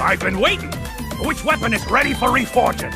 I've been waiting. Which weapon is ready for reforging?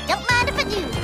Don't mind if I do.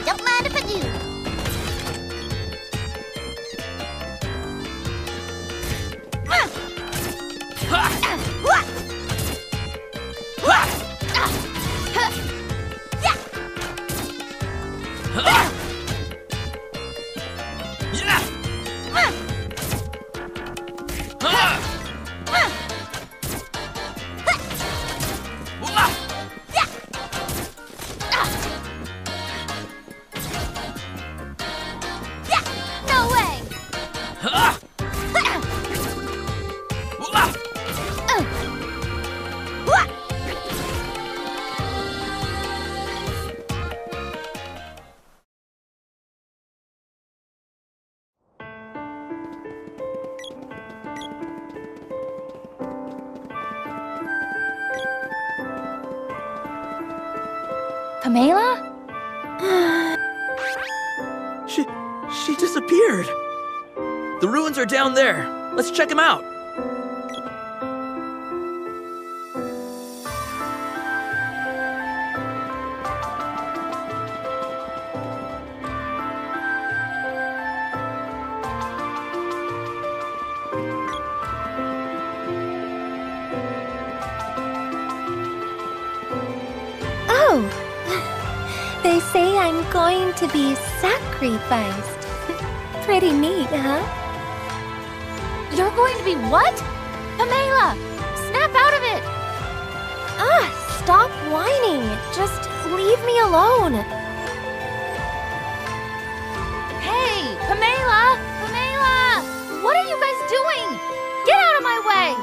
Don't mind if I do. No way! Pamela? She disappeared. The ruins are down there. Let's check them out. Oh, they say I'm going to be sacrificed. Pretty neat, huh? You're going to be what? Pamela! Snap out of it! Stop whining. Just leave me alone. Hey, Pamela! Pamela! What are you guys doing? Get out of my way!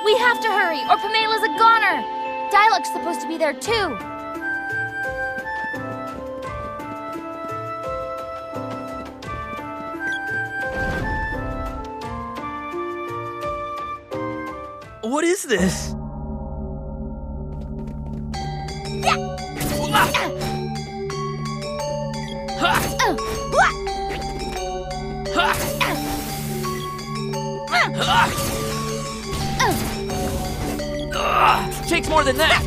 We have to hurry, or Pamela's a goner! Dialog's supposed to be there too. What is this? Takes more than that.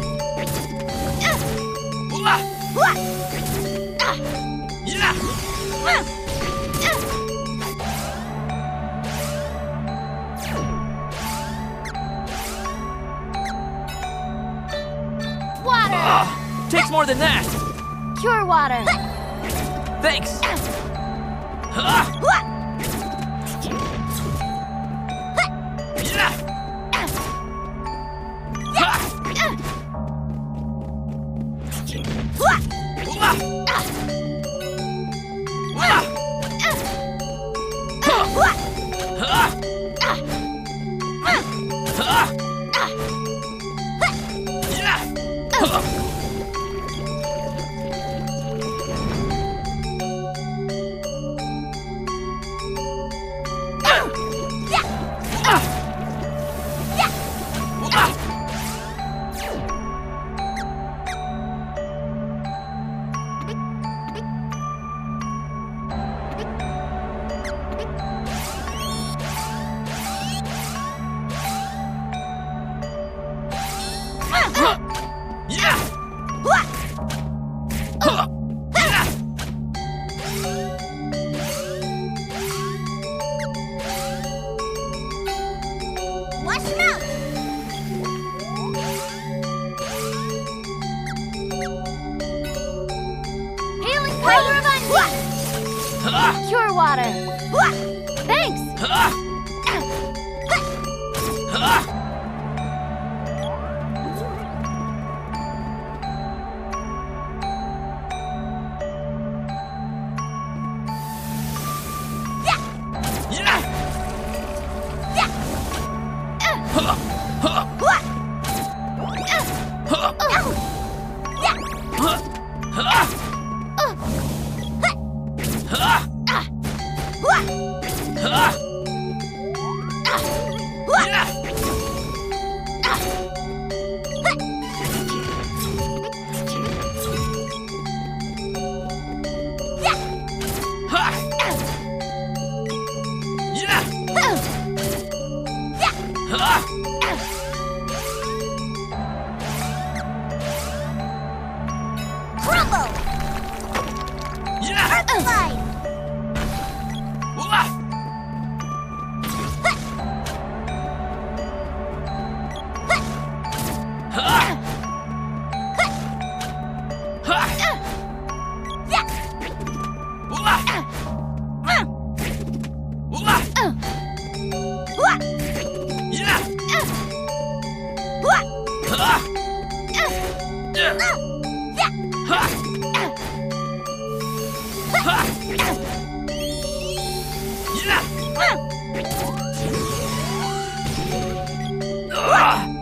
Water! Takes more than that. Cure water! Thanks. Wash him out! Healing power of onion! Cure water! Thanks! Crumble! Earthslide!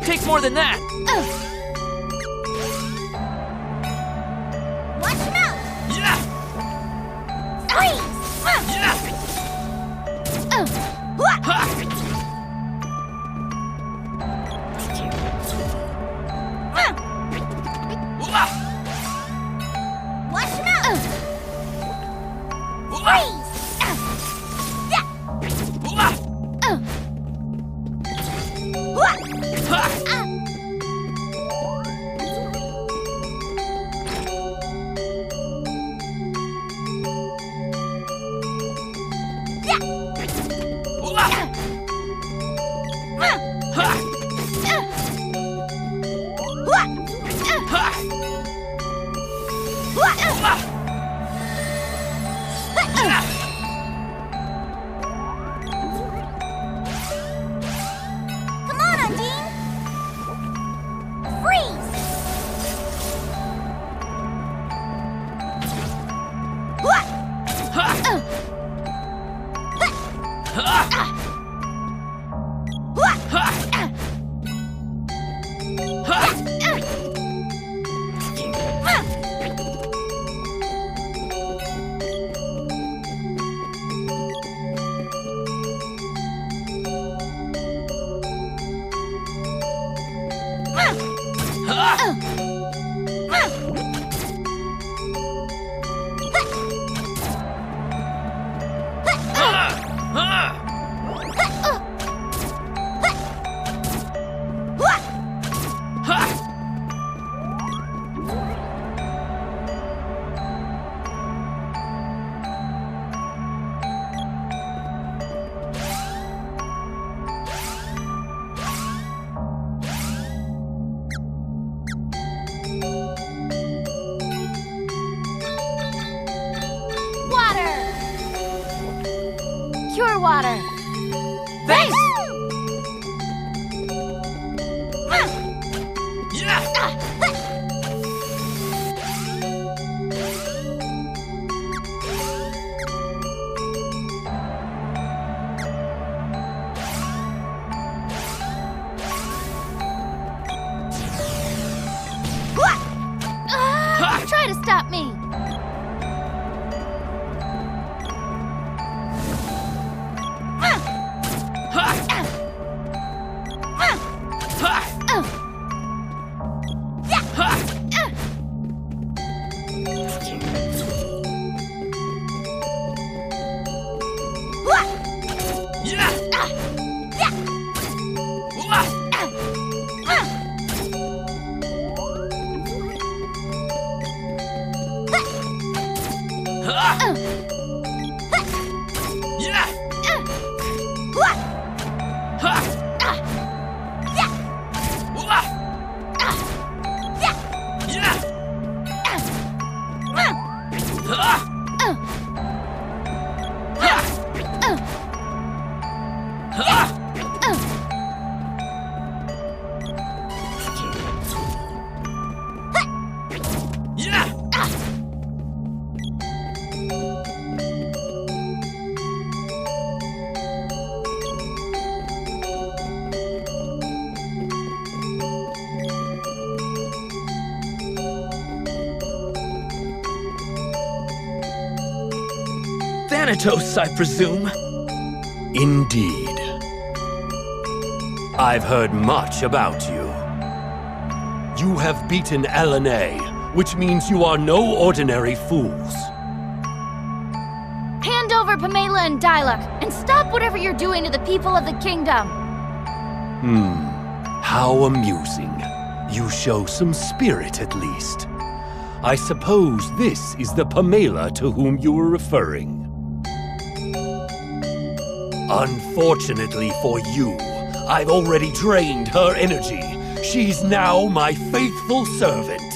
Takes more than that. Watch him out! Freeze! Come on, Undine! Freeze! Pure water. Thanks! Try to stop me. Thanatos, I presume. Indeed. I've heard much about you. You have beaten LNA, which means you are no ordinary fools. Hand over Pamela and Diluc, and stop whatever you're doing to the people of the kingdom. How amusing. You show some spirit, at least. I suppose this is the Pamela to whom you were referring. Unfortunately for you, I've already drained her energy. She's now my faithful servant.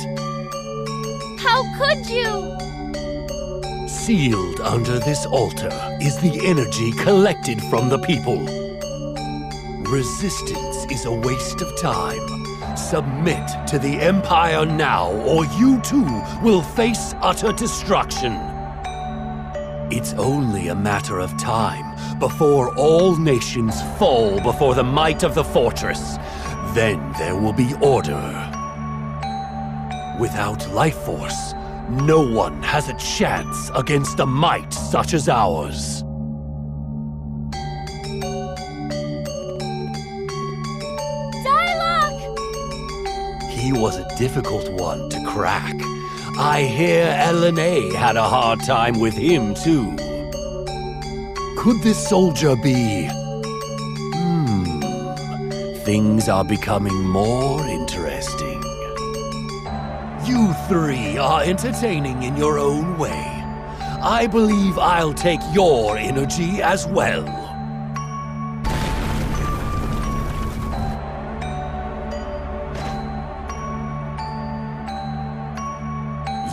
How could you? Sealed under this altar is the energy collected from the people. Resistance is a waste of time. Submit to the Empire now, or you too will face utter destruction. It's only a matter of time before all nations fall before the might of the fortress. Then there will be order. Without life force, no one has a chance against a might such as ours. He was a difficult one to crack. I hear LNA had a hard time with him, too. Could this soldier be... Things are becoming more interesting. You three are entertaining in your own way. I believe I'll take your energy as well.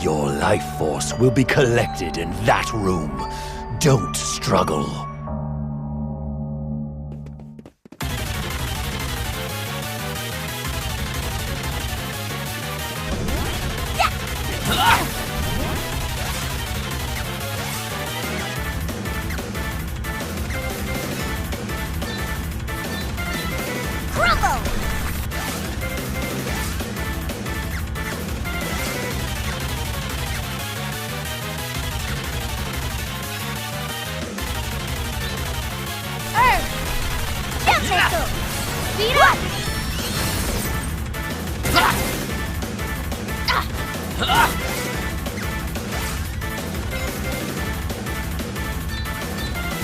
Your life force will be collected in that room. Don't struggle. Crumble! Jump missile! Speed up!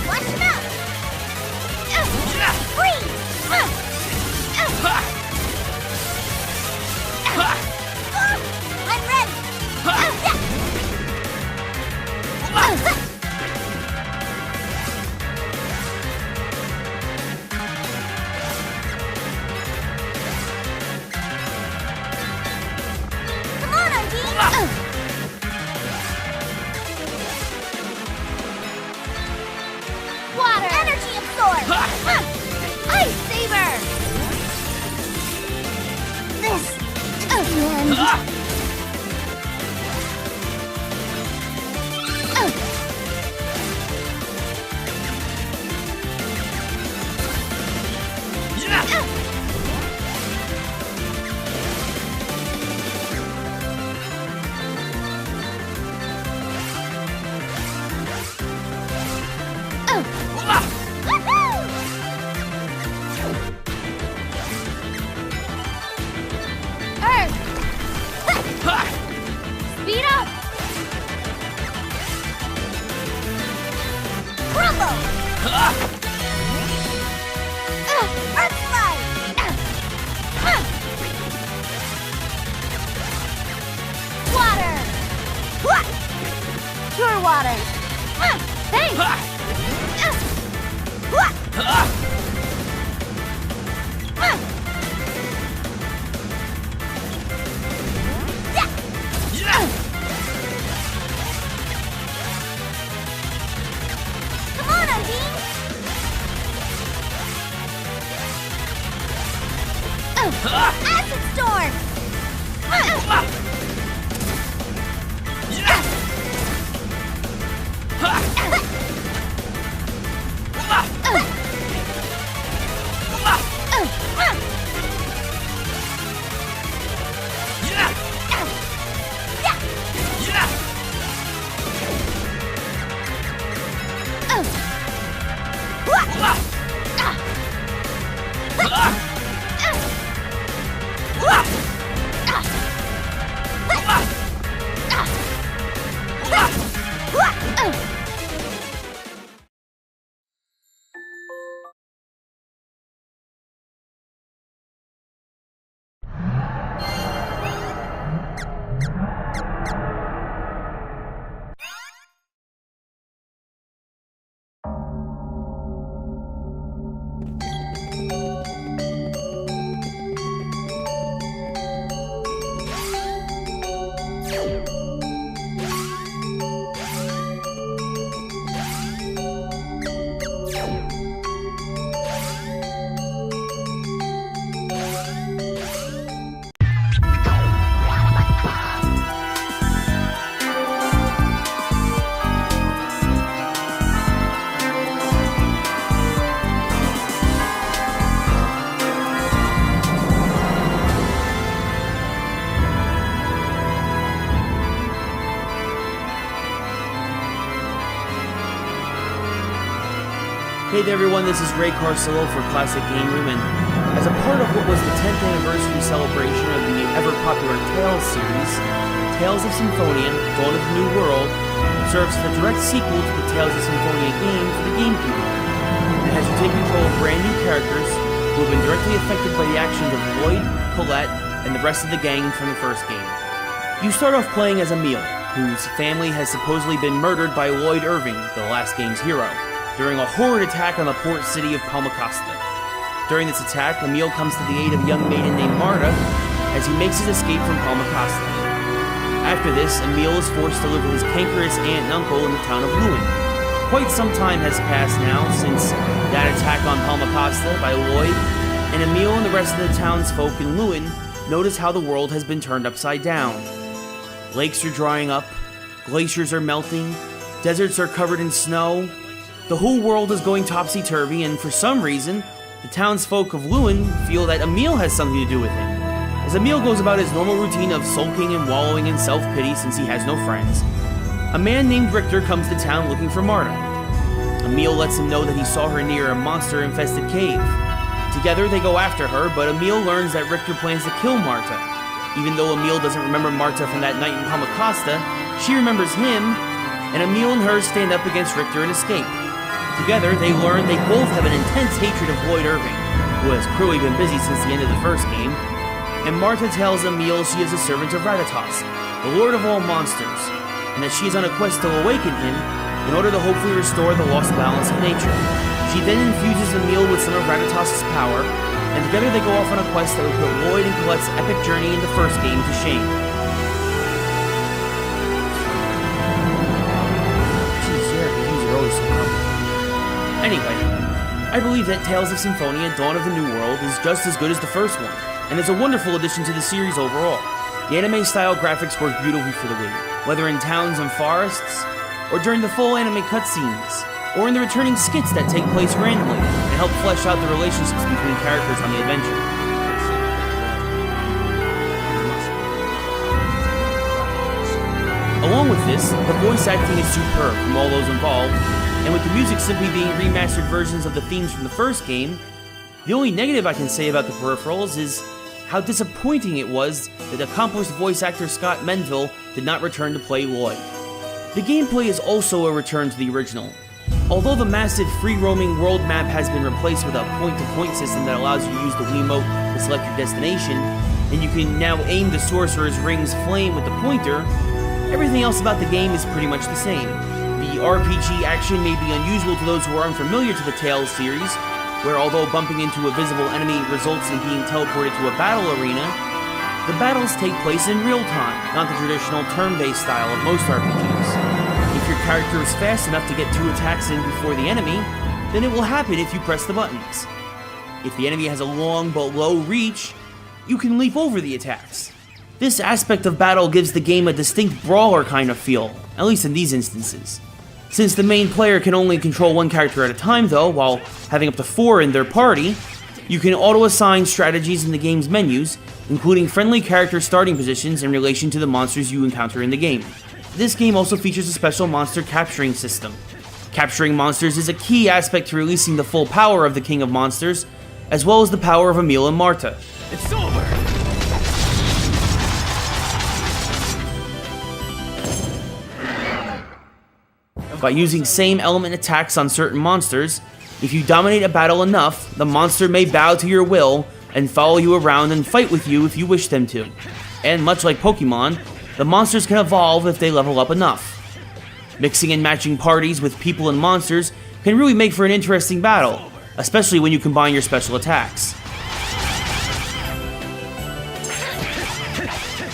Watch him out! Freeze! I'm ready! Come on, Undine! Water! Energy absorb! Ice Saber! This is the end. Earth! Speed up! Crumble! Earth slide! Water! Pure water! Thanks! Come on, Undine! Acid storm! Hey there everyone, this is Ray Carcillo for Classic Game Room, and as a part of what was the 10th anniversary celebration of the ever-popular Tales series, Tales of Symphonia, Dawn of the New World serves as a direct sequel to the Tales of Symphonia game for the GameCube. It has you take control of brand new characters who have been directly affected by the actions of Lloyd, Colette, and the rest of the gang from the first game. You start off playing as Emil, whose family has supposedly been murdered by Lloyd Irving, the last game's hero, during a horrid attack on the port city of Palmacosta. During this attack, Emil comes to the aid of a young maiden named Marta as he makes his escape from Palmacosta. After this, Emil is forced to live with his cankerous aunt and uncle in the town of Lewin. Quite some time has passed now since that attack on Palmacosta by Lloyd, and Emil and the rest of the townsfolk in Lewin notice how the world has been turned upside down. Lakes are drying up, glaciers are melting, deserts are covered in snow. The whole world is going topsy-turvy, and for some reason, the townsfolk of Lewin feel that Emil has something to do with it. As Emil goes about his normal routine of sulking and wallowing in self-pity since he has no friends, a man named Richter comes to town looking for Marta. Emil lets him know that he saw her near a monster-infested cave. Together they go after her, but Emil learns that Richter plans to kill Marta. Even though Emil doesn't remember Marta from that night in Palmacosta, she remembers him, and Emil and her stand up against Richter and escape. Together they learn they both have an intense hatred of Lloyd Irving, who has clearly been busy since the end of the first game, and Marta tells Emil she is a servant of Rathatos, the lord of all monsters, and that she is on a quest to awaken him in order to hopefully restore the lost balance of nature. She then infuses Emil with some of Rathatos' power, and together they go off on a quest that will put Lloyd and Colette's epic journey in the first game to shame. Jeez, yeah, these are always so complicated. Anyway, I believe that Tales of Symphonia Dawn of the New World is just as good as the first one, and is a wonderful addition to the series overall. The anime-style graphics work beautifully for the Wii, whether in towns and forests, or during the full anime cutscenes, or in the returning skits that take place randomly and help flesh out the relationships between characters on the adventure. Along with this, the voice acting is superb from all those involved, and with the music simply being remastered versions of the themes from the first game, the only negative I can say about the peripherals is how disappointing it was that accomplished voice actor Scott Menville did not return to play Lloyd. The gameplay is also a return to the original. Although the massive free-roaming world map has been replaced with a point-to-point system that allows you to use the Wiimote to select your destination, and you can now aim the Sorcerer's Ring's flame with the pointer, everything else about the game is pretty much the same. The RPG action may be unusual to those who are unfamiliar to the Tales series, where although bumping into a visible enemy results in being teleported to a battle arena, the battles take place in real time, not the traditional turn-based style of most RPGs. If your character is fast enough to get 2 attacks in before the enemy, then it will happen if you press the buttons. If the enemy has a long but low reach, you can leap over the attacks. This aspect of battle gives the game a distinct brawler kind of feel, at least in these instances. Since the main player can only control 1 character at a time though, while having up to 4 in their party, you can auto-assign strategies in the game's menus, including friendly character starting positions in relation to the monsters you encounter in the game. This game also features a special monster capturing system. Capturing monsters is a key aspect to releasing the full power of the King of Monsters, as well as the power of Emil and Marta. It's over! By using same element attacks on certain monsters, if you dominate a battle enough, the monster may bow to your will and follow you around and fight with you if you wish them to. And much like Pokemon, the monsters can evolve if they level up enough. Mixing and matching parties with people and monsters can really make for an interesting battle, especially when you combine your special attacks.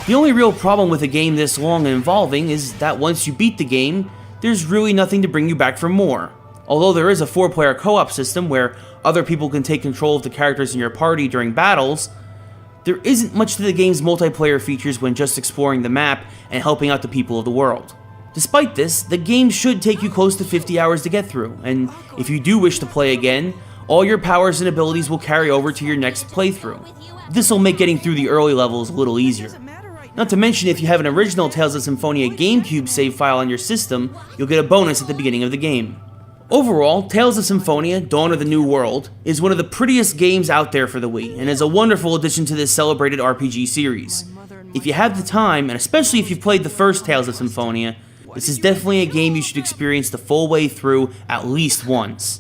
The only real problem with a game this long and involving is that once you beat the game, there's really nothing to bring you back for more. Although there is a 4-player co-op system where other people can take control of the characters in your party during battles, there isn't much to the game's multiplayer features when just exploring the map and helping out the people of the world. Despite this, the game should take you close to 50 hours to get through, and if you do wish to play again, all your powers and abilities will carry over to your next playthrough. This will make getting through the early levels a little easier. Not to mention, if you have an original Tales of Symphonia GameCube save file on your system, you'll get a bonus at the beginning of the game. Overall, Tales of Symphonia Dawn of the New World is one of the prettiest games out there for the Wii, and is a wonderful addition to this celebrated RPG series. If you have the time, and especially if you've played the first Tales of Symphonia, this is definitely a game you should experience the full way through at least once.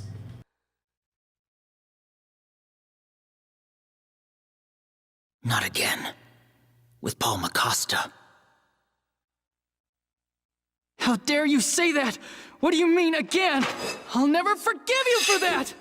Not again. With Palmacosta. How dare you say that? What do you mean again? I'll never forgive you for that!